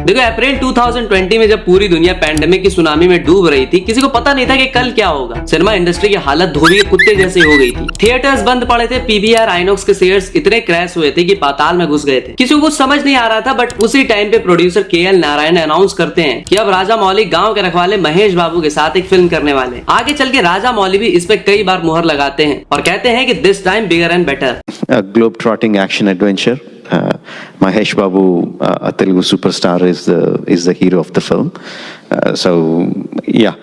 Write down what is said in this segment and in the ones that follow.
देखो अप्रैल 2020 में जब पूरी दुनिया पैंडेमिक की सुनामी में डूब रही थी, किसी को पता नहीं था कि कल क्या होगा। सिनेमा इंडस्ट्री की हालत धोबी के कुत्ते जैसी हो गई थी। थिएटर्स बंद पड़े थे, पीवीआर आइनॉक्स के शेयर्स इतने क्रैश हुए थे कि पाताल में घुस गए थे। किसी को कुछ समझ नहीं आ रहा था, बट उसी टाइम पे प्रोड्यूसर केएल नारायण अनाउंस करते हैं कि अब राजा मौली गांव के रखवाले महेश बाबू के साथ एक फिल्म करने वाले हैं। आगे चल के राजा मौली भी इस पे कई बार मुहर लगाते हैं और कहते हैं कि this time bigger and better. Globe trotting action adventure. Mahesh Babu, a Telugu superstar, is the hero of the film. So yeah,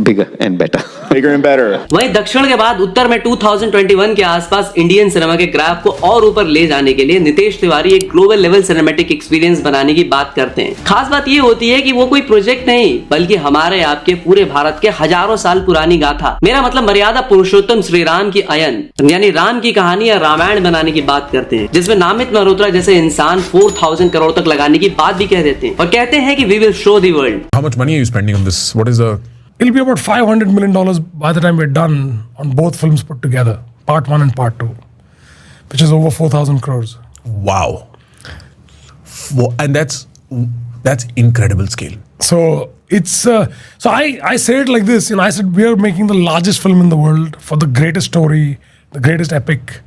bigger and better. Bigger and better. वहीं दक्षिण के बाद उत्तर में 2021 के आसपास इंडियन सिनेमा के ग्राफ को और ऊपर ले जाने के लिए नितेश तिवारी एक ग्लोबल लेवल सिनेमैटिक एक्सपीरियंस बनाने की बात करते हैं। खास बात ये होती है कि वो कोई प्रोजेक्ट नहीं, बल्कि हमारे आपके पूरे भारत के हजारों साल पुरानी गाथा, मेरा मतलब मर्यादा पुरुषोत्तम श्री राम की अयन यानी राम की कहानी या रामायण बनाने की बात करते हैं, जिसमें नामित मल्होत्रा जैसे इंसान 4000 करोड़ तक लगाने की बात भी कह देते हैं और कहते हैं कि we will show the world. How much money are you spending on this? What is the It'll be about $500 million by the time we're done on both films put together, part 1 and part 2, which is over 4,000 crores. wow? And that's incredible scale. So it's so I say it like this, I said we are making the largest film in the world for the greatest story, the greatest epic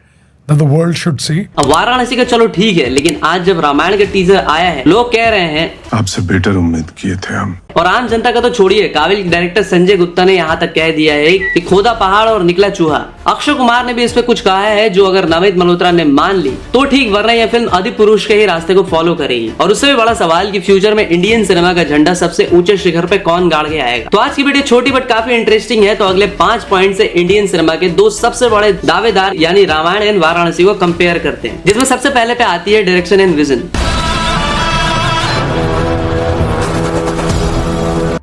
that the world should see. अब वाराणसी का चलो ठीक है, लेकिन आज जब रामायण का teaser आया है, लोग कह रहे हैं आपसे बेटर उम्मीद किए थे हम। और आम जनता का तो छोड़िए, काबिल डायरेक्टर संजय गुप्ता ने यहाँ तक कह दिया है कि खोदा पहाड़ और निकला चूहा। अक्षय कुमार ने भी इस पे कुछ कहा है, जो अगर नमित मल्होत्रा ने मान ली तो ठीक, वरना यह फिल्म अधिपुरुष के ही रास्ते को फॉलो करेगी। और उससे भी बड़ा सवाल कि फ्यूचर में इंडियन सिनेमा का झंडा सबसे ऊंचे शिखर पे कौन गाड़ के आएगा। तो आज की वीडियो छोटी बट काफी इंटरेस्टिंग है, तो अगले 5 पॉइंट से इंडियन सिनेमा के 2 सबसे बड़े दावेदार यानी रामायण एंड वाराणसी को कंपेयर करते हैं, जिसमें सबसे पहले पे आती है डायरेक्शन एंड विजन।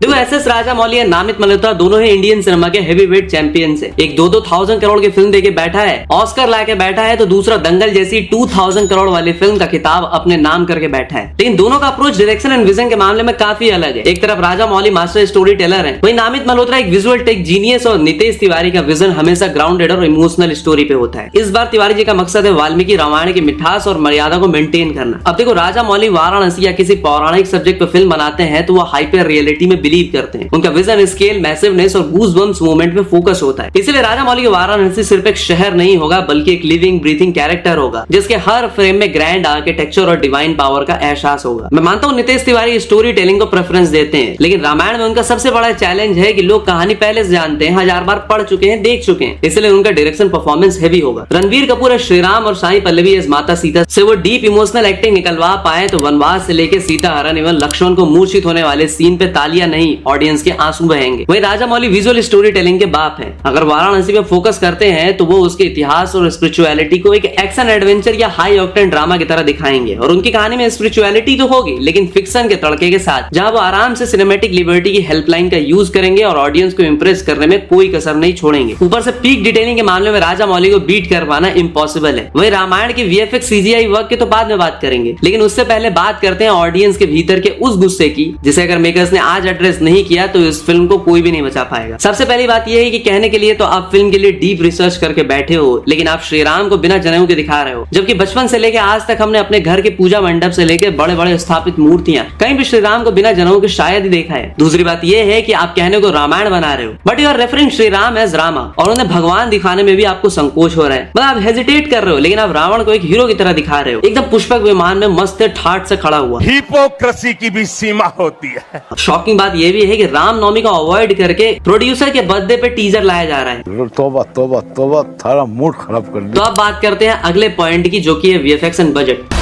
देखो एसएस राजामौली और नामित मल्होत्रा दोनों ही इंडियन सिनेमा के हेवीवेट चैंपियंस हैं। एक 2,000 करोड़ की फिल्म देके बैठा है, ऑस्कर लाके बैठा है, तो दूसरा दंगल जैसी 2,000 करोड़ वाली फिल्म का खिताब अपने नाम करके बैठा है। लेकिन दोनों का अप्रोच डायरेक्शन एंड विजन के मामले में काफी अलग है। एक तरफ राजामौली मास्टर स्टोरी टेलर है, वहीं नामित मल्होत्रा एक विजुअल टेक जीनियस और नितेश तिवारी का विजन हमेशा ग्राउंडेड और इमोशनल स्टोरी पे होता है। इस बार तिवारी जी का मकसद है वाल्मीकि रामायण की मिठास और मर्यादा को मेंटेन करना। अब देखो राजामौली वाराणसी या किसी पौराणिक सब्जेक्ट पे फिल्म बनाते हैं तो वो हाइपर रियलिटी में बिलीव करते हैं। उनका विजन स्केल, मैसिवनेस और गूज़बम्प्स मोमेंट में फोकस होता है। इसलिए राजामौली की वाराणसी सिर्फ एक शहर नहीं होगा, बल्कि एक लिविंग ब्रीथिंग कैरेक्टर होगा, जिसके हर फ्रेम में ग्रैंड आर्किटेक्चर और डिवाइन पावर का एहसास होगा। मैं मानता हूँ नितेश तिवारी स्टोरी टेलिंग को प्रेफरेंस देते हैं, लेकिन रामायण में उनका सबसे बड़ा चैलेंज है कि लोग कहानी पहले से जानते हैं, 1000 बार पढ़ चुके हैं, देख चुके हैं, इसलिए उनका डायरेक्शन परफॉर्मेंस हैवी होगा। रणवीर कपूर श्रीराम और साई पल्लवी एज माता सीता से वो डीप इमोशनल एक्टिंग निकलवा पाए तो वनवास से लेकर सीता हरण एवं लक्ष्मण को मूर्छित होने वाले सीन पे तालियां नहीं, ऑडियंस के आंसू बहेंगे। वही राजामौली विजुअल स्टोरी टेलिंग के बाप हैं। अगर वाराणसी पे फोकस करते हैं तो वो उसके इतिहास और स्पिरिचुअलिटी को एक एक्शन एडवेंचर या हाई ऑक्टेन ड्रामा की तरह दिखाएंगे। और उनकी कहानी में स्पिरिचुअलिटी तो होगी, लेकिन फिक्शन के तड़के के साथ, जहां वो आराम से सिनेमैटिक लिबर्टी की हेल्पलाइन का यूज करेंगे और ऑडियंस को इंप्रेस करने में कोई कसर नहीं छोड़ेंगे। ऊपर से पीक डिटेलिंग के मामले में राजामौली को बीट कर पाना इम्पॉसिबल है। वही रामायण के वीएफएक्स सीजीआई वर्क की तो बाद में बात करेंगे, लेकिन उससे पहले बात करते हैं ऑडियंस के भीतर के उस गुस्से की, जिसे अगर मेकर्स ने आज एड्रेस नहीं किया तो इस फिल्म को कोई भी नहीं बचा पाएगा। सबसे पहली बात यह है कि कहने के लिए तो आप फिल्म के लिए डीप रिसर्च करके बैठे हो, लेकिन आप श्री राम को बिना जनेऊ के दिखा रहे हो, जबकि बचपन से लेकर आज तक हमने अपने घर के पूजा मंडप से लेकर बड़े बड़े स्थापित मूर्तियां कहीं भी श्री राम को बिना जनेऊ के शायद ही देखा है। दूसरी बात यह है कि आप कहने को रामायण बना रहे हो, but you are referring Shri Ram as Rama, और उन्हें भगवान दिखाने में भी आपको संकोच हो रहा है। मतलब आप हेजिटेट कर रहे हो, लेकिन आप रावण को एक हीरो की तरह दिखा रहे हो, एकदम पुष्पक विमान में मस्त ठाट से खड़ा हुआ। हिपोक्रेसी की भी सीमा होती है। शॉकिंग बात यह भी है कि रामनवमी को अवॉइड करके प्रोड्यूसर के बर्थडे पे टीजर लाया जा रहा है। तौबा तौबा तौबा, थारा मूड खराब कर दिया। तो अब बात करते हैं अगले पॉइंट की, जो कि है VFX and budget.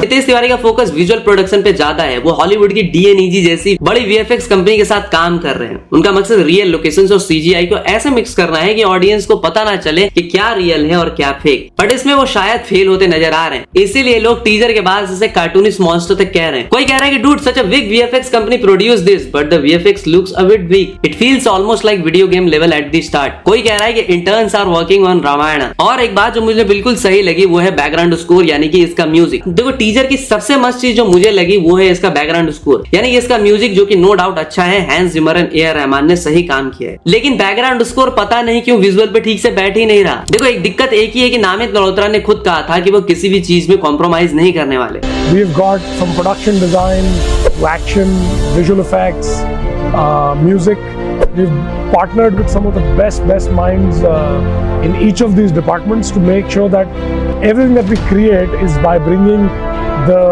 Nitesh Tiwari का फोकस विजुअल प्रोडक्शन पे ज्यादा है। वो हॉलीवुड की डीएनईजी जैसी बड़ी वीएफएक्स कंपनी के साथ काम कर रहे हैं। उनका मकसद रियल लोकेशंस और सीजीआई को ऐसे मिक्स करना है कि ऑडियंस को पता ना चले कि क्या रियल है और क्या फेक, बट इसमें वो शायद फेल होते नजर आ रहे हैं। इसीलिए लोग टीजर के बाद इसे कार्टूनिस्ट मॉन्स्टर तक कह रहे हैं। कोई कह रहा है कि dude such a big VFX company produce this, but the VFX looks a bit weak, it feels almost like video game level at the start. कोई कह रहा है कि interns are working on Ramayana. और एक बात जो मुझे बिल्कुल सही लगी वो है बैकग्राउंड स्कोर यानी कि इसका म्यूजिक। देखो टीजर पिक्चर की सबसे मस्त चीज जो मुझे लगी वो है इसका बैकग्राउंड स्कोर, यानी इसका म्यूजिक जो कि नो डाउट अच्छा है। Hans Zimmer and A R Rahman ने सही काम किया है, लेकिन बैकग्राउंड स्कोर पता नहीं क्यों विजुअल पे ठीक से बैठ ही नहीं रहा। देखो एक दिक्कत एक ही है कि नामित मल्होत्रा ने खुद कहा था कि वो किसी भी चीज में कॉम्प्रोमाइज नहीं करने वाले। We've got from production design to action, visual effects, music. We've partnered with some of the best minds in each of these departments to make sure that everything that we create is by bringing the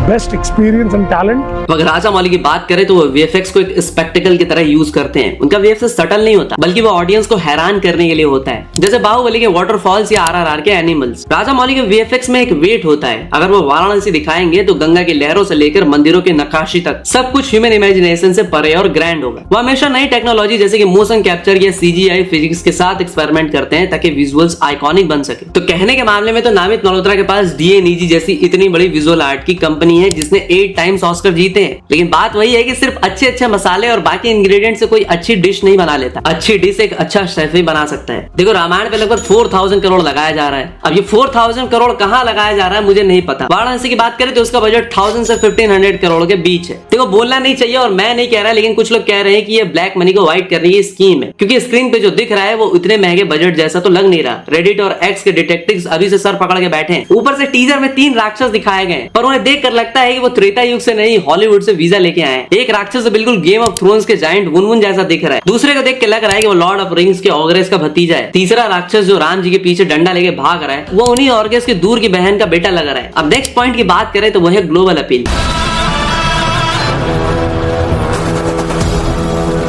best experience and talent. अगर राजा मौली की बात करें तो वो VFX को एक spectacled की तरह यूज करते हैं। उनका वीएफएक्स सटल नहीं होता, बल्कि वो ऑडियंस को हैरान करने के लिए होता है, जैसे बाहुबली के वाटरफॉल्स या आरआरआर के एनिमल्स। राजा मौली के वीएफएक्स में एक वेट होता है। अगर वो वाराणसी दिखाएंगे तो गंगा की लहरों से लेकर मंदिरों की नक्काशी तक सब कुछ ह्यूमन इमेजिनेशन से परे और ग्रैंड होगा। वो हमेशा नई टेक्नोलॉजी जैसे कि मोशन कैप्चर या सीजीआई फिजिक्स के साथ एक्सपेरिमेंट करते हैं ताकि विजुअल्स आइकॉनिक बन सके। तो कहने के मामले में तो नामित मल्होत्रा के पास डीएनईजी जैसी इतनी बड़ी विजुअल आर्ट की कंपनी है जिसने 8 टाइम्स ऑस्कर जीते हैं, लेकिन बात वही है कि सिर्फ अच्छे मसाले और बाकी इंग्रेडिएंट से कोई अच्छी डिश नहीं बना लेता। अच्छी डिश एक अच्छा शेफ ही बना सकता है। देखो रामायण पे लगभग 4000 करोड़ लगाया जा रहा है। अब ये 4000 करोड़ कहाँ लगाया जा रहा है मुझे नहीं पता। वाराणसी की बात करें तो उसका बजट 1000 से 1500 करोड़ के बीच है। देखो बोलना नहीं चाहिए और मैं नहीं कह रहा, लेकिन कुछ लोग कह रहे हैं कि ये ब्लैक मनी को व्हाइट करने की स्कीम है, क्योंकि स्क्रीन पे जो दिख रहा है वो इतने महंगे बजट जैसा तो लग नहीं रहा। रेडिट और एक्स के डिटेक्टिव्स अभी से सर पकड़ के बैठे हैं। ऊपर से टीजर में 3 राक्षस दिखाए गए, पर उन्हें देख कर लगता है कि वो त्रेता युग से नहीं हॉलीवुड से वीजा लेके आए हैं। एक राक्षस तो बिल्कुल गेम ऑफ थ्रोन्स के जायंट वुनवुन जैसा दिख रहा है, दूसरे को देख के लग रहा है कि वो लॉर्ड ऑफ रिंग्स के ऑर्गेस का भतीजा है। तीसरा राक्षस जो राम जी के पीछे डंडा लेके भाग रहा है वो उन्हीं ऑर्गेस के दूर की बहन का बेटा लग रहा है। अब नेक्स्ट पॉइंट की बात करें तो वो है ग्लोबल अपील।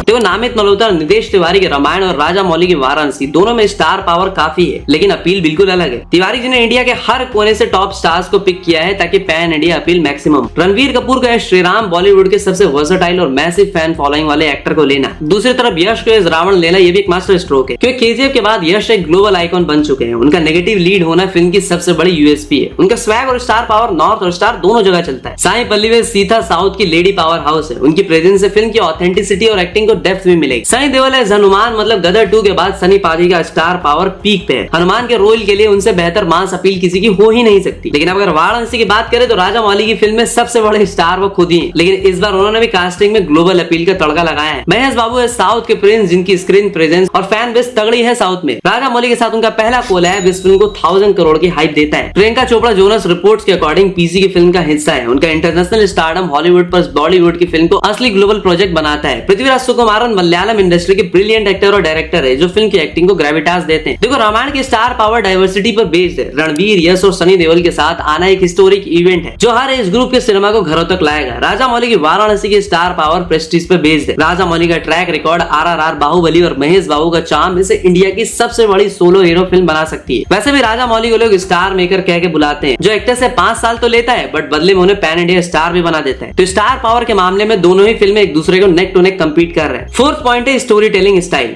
देखो नामित मल्होत्रा, नितेश तिवारी के रामायण और राजा मौली की वाराणसी दोनों में स्टार पावर काफी है, लेकिन अपील बिल्कुल अलग है। तिवारी जी ने इंडिया के हर कोने से टॉप स्टार्स को पिक किया है ताकि pan India appeal maximum. Ranveer Kapoor को श्री राम बॉलीवुड के सबसे वर्सेटाइल और मैसिव फैन फॉलोइंग वाले एक्टर को लेना। दूसरी तरफ यश को रावण लेना ये भी एक मास्टर स्ट्रोक है, क्योंकि केजीएफ के बाद यश एक ग्लोबल आइकॉन बन चुके हैं। उनका नेगेटिव लीड होना फिल्म की सबसे बड़ी यूएसपी है। उनका स्वैग और स्टार पावर नॉर्थ और स्टार दोनों जगह चलता है। साई पल्ली सीता साउथ की लेडी पावर हाउस है। उनकी प्रेजेंस से फिल्म की ऑथेंटिसिटी और एक्टिंग को डेप्थ भी मिलेगी। सनी देओल एज हनुमान मतलब गदर 2 के बाद सनी पाजी का स्टार पावर पीक पे है। हनुमान के रोल के लिए उनसे बेहतर मास अपील किसी की हो ही नहीं सकती। लेकिन अगर वाराणसी की बात करें तो राजा मौली की फिल्म में सबसे बड़े स्टार वो खुद ही हैं, लेकिन इस बार उन्होंने भी कास्टिंग में ग्लोबल अपील का तड़का लगाया है। महेश बाबू है साउथ के प्रिंस, जिनकी स्क्रीन प्रेजेंस और फैन बेस तगड़ी है साउथ में। राजा मौली के साथ उनका पहला कोलैब इस फिल्म को 1000 करोड़ की हाइप देता है। प्रियंका चोपड़ा जोनस रिपोर्ट्स के अकॉर्डिंग पीसी की फिल्म का हिस्सा है। उनका इंटरनेशनल स्टारडम हॉलीवुड पर बॉलीवुड की फिल्म को असली ग्लोबल प्रोजेक्ट बनाता है। पृथ्वीराज सुकुमारन मलयालम इंडस्ट्री के ब्रिलियंट एक्टर और डायरेक्टर है जो फिल्म की एक्टिंग को ग्रेविटास देते हैं। देखो रामायण की स्टार पावर डाइवर्सिटी पर बेस्ड है। रणवीर, यश और सनी देओल के साथ आना एक हिस्टोरिक इवेंट है जो हर एज ग्रुप के सिनेमा को घरों तक लाएगा। राजा मौली की वाराणसी की स्टार पावर प्रेस्टीज पर बेस्ड है। राजा मौली का ट्रैक रिकॉर्ड आरआरआर, बाहुबली और महेश बाबू का चार्म इसे इंडिया की सबसे बड़ी सोलो हीरो फिल्म बना सकती है। वैसे भी राजा मौली को लोग स्टार मेकर कह के बुलाते हैं, जो एक्टर से 5 साल तो लेता है बट बदले में उन्हें पैन इंडिया स्टार भी बना देता है। तो स्टार पावर के मामले में दोनों ही फिल्में एक दूसरे को नेक टू नेक कंपीट कर रहे हैं। फोर्थ पॉइंट है story telling style.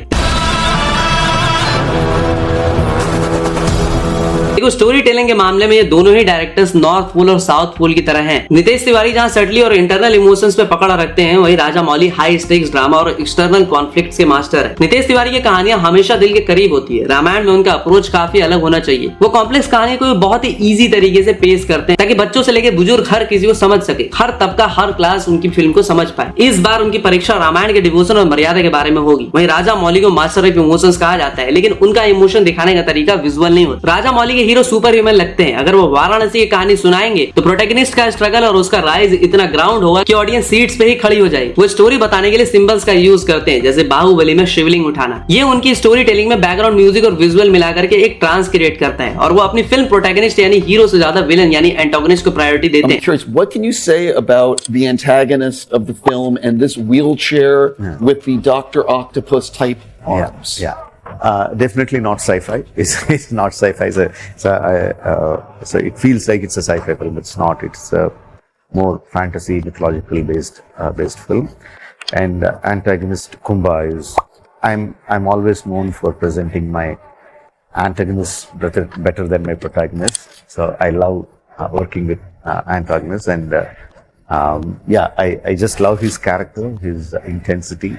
Story telling के मामले में ये दोनों ही डायरेक्टर्स नॉर्थ पोल और साउथ पोल की तरह हैं। नितेश तिवारी जहां सटली और इंटरनल इमोशंस पे पकड़ रखते हैं, वहीं राजा मौली हाई स्टेक्स ड्रामा और एक्सटर्नल कॉन्फ्लिक्ट्स के मास्टर है। नितेश तिवारी की कहानियां हमेशा दिल के करीब होती है। रामायण में उनका अप्रोच काफी अलग होना चाहिए। वो कॉम्प्लेक्स कहानी को बहुत ही इजी तरीके से पेश करते हैं ताकि बच्चों से लेकर बुजुर्ग हर किसी को समझ सके, हर तबका हर क्लास उनकी फिल्म को समझ पाए। इस बार उनकी परीक्षा रामायण के डिवोशन और मर्यादा के बारे में होगी। वहीं राजा मौली को मास्टर ऑफ इमोशंस कहा जाता है, लेकिन उनका इमोशन दिखाने का तरीका विजुअल नहीं होता। राजा मौली के हीरो सुपर ह्यूमन लगते हैं। अगर वो वाराणसी की कहानी सुनाएंगे तो प्रोटैगनिस्ट का स्ट्रगल और उसका राइज इतना ग्राउंड होगा कि ऑडियंस सीट्स पे ही खड़ी हो जाएगी। वो स्टोरी बताने के लिए सिंबल्स का यूज करते हैं, जैसे बाहुबली में शिवलिंग उठाना। ये उनकी स्टोरी टेलिंग में बैकग्राउंड म्यूजिक और विजुअल मिलाकर के एक ट्रांस क्रिएट करता है, और वो अपनी फिल्म प्रोटैगनिस्ट यानी हीरो से ज्यादा विलन यानी एंटागनिस्ट को प्रायोरिटी देते हैं। What can you say about the antagonist of the film and this wheelchair with the Dr. Octopus type arms? Yeah. Definitely not sci-fi. It's not sci-fi. So it feels like it's a sci-fi film. It's not. It's a more fantasy, mythological based film. And antagonist Kumba is. I'm always known for presenting my antagonist better than my protagonist. So I love working with antagonists, and I just love his character, his intensity,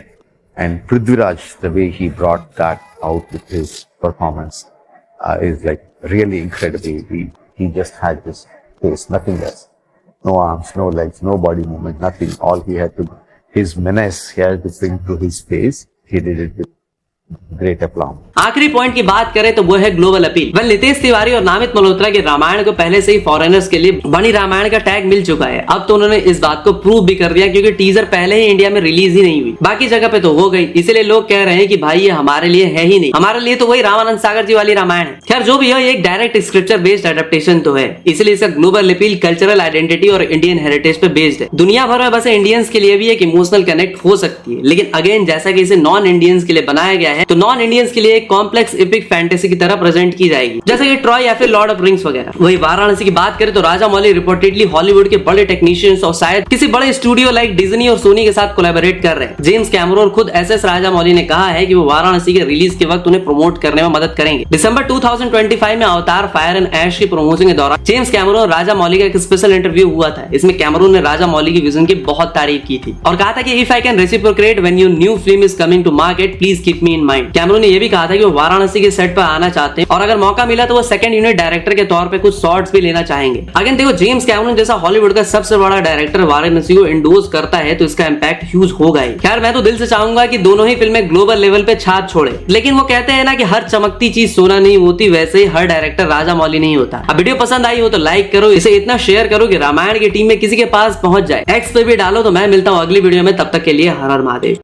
and Prithviraj, the way he brought that out with his performance is like really incredible. He just had this face, nothing else. no arms, no legs, no body movement, nothing. All he had to, his menace, he had to bring to his face. He did it with great aplomb. आखिरी point की बात करें तो वो है global appeal. वह नितेश तिवारी और नामित मल्होत्रा के रामायण को पहले से ही फॉरेनर्स के लिए बनी रामायण का टैग मिल चुका है। अब तो उन्होंने इस बात को प्रूव भी कर दिया, क्योंकि टीजर पहले ही इंडिया में रिलीज ही नहीं हुई, बाकी जगह पे तो हो गई। इसलिए लोग कह रहे हैं कि भाई ये हमारे लिए है ही नहीं, हमारे लिए तो वही रामानंद सागर जी वाली रामायण है। खैर जो भी है, एक डायरेक्ट स्क्रिप्चर बेस्ड एडेप्टेशन तो है, इसलिए इसका ग्लोबल अपील कल्चरल आइडेंटिटी और इंडियन हेरिटेज पे बेस्ड है। दुनिया भर में बसे इंडियंस के लिए भी एक इमोशनल कनेक्ट हो सकती है, लेकिन अगेन जैसा कि इसे नॉन इंडियंस के लिए बनाया गया है, तो नॉन इंडियंस के लिए एक कॉम्प्लेक्स एपिक फैंटेसी की तरह प्रेजेंट की जाएगी, जैसे कि ट्रॉय या फिर लॉर्ड ऑफ रिंग्स वगैरह। वही वाराणसी की बात करें तो राजा मौली रिपोर्टेडली हॉलीवुड के बड़े टेक्नीशियंस और शायद किसी बड़े स्टूडियो लाइक डिज्नी और सोनी के साथ कोलैबोरेट कर रहे हैं। जेम्स कैमरून खुद एसएस राजा मौली ने कहा है कि वो वाराणसी के रिलीज के वक्त उन्हें प्रमोट करने में मदद करेंगे। दिसंबर 2025 में अवतार फायर एंड ऐश की प्रमोशन के दौरान जेम्स कैमरून और राजा मौली का एक स्पेशल इंटरव्यू हुआ था। इसमें कैमरून ने राजा मौली की विजन की बहुत तारीफ की थी और कहा था कि if I can reciprocate when your new film is coming to market, please keep me in mind. Cameron ने यह भी कहा था कि वो वाराणसी के सेट पर आना चाहते हैं और अगर मौका मिला तो वो सेकंड यूनिट डायरेक्टर के तौर पे कुछ शॉट्स भी लेना चाहेंगे। अगेन देखो, जेम्स कैमरून जैसा हॉलीवुड का सबसे बड़ा डायरेक्टर वाराणसी को इंडोर्स करता है तो इसका इंपैक्ट ह्यूज होगा ही। खैर मैं तो दिल से चाहूंगा कि दोनों ही फिल्में ग्लोबल लेवल पे छाप छोड़े, लेकिन वो कहते हैं ना कि हर चमकती चीज सोना नहीं होती, वैसे ही हर डायरेक्टर राजा मौली नहीं होता। अब वीडियो पसंद आई हो तो लाइक करो, इसे इतना शेयर करो कि रामायण की टीम में किसी के पास पहुंच जाए। एक्स पे भी डालो। तो मैं मिलता हूं अगली वीडियो में, तब तक के लिए हर हर महादेव।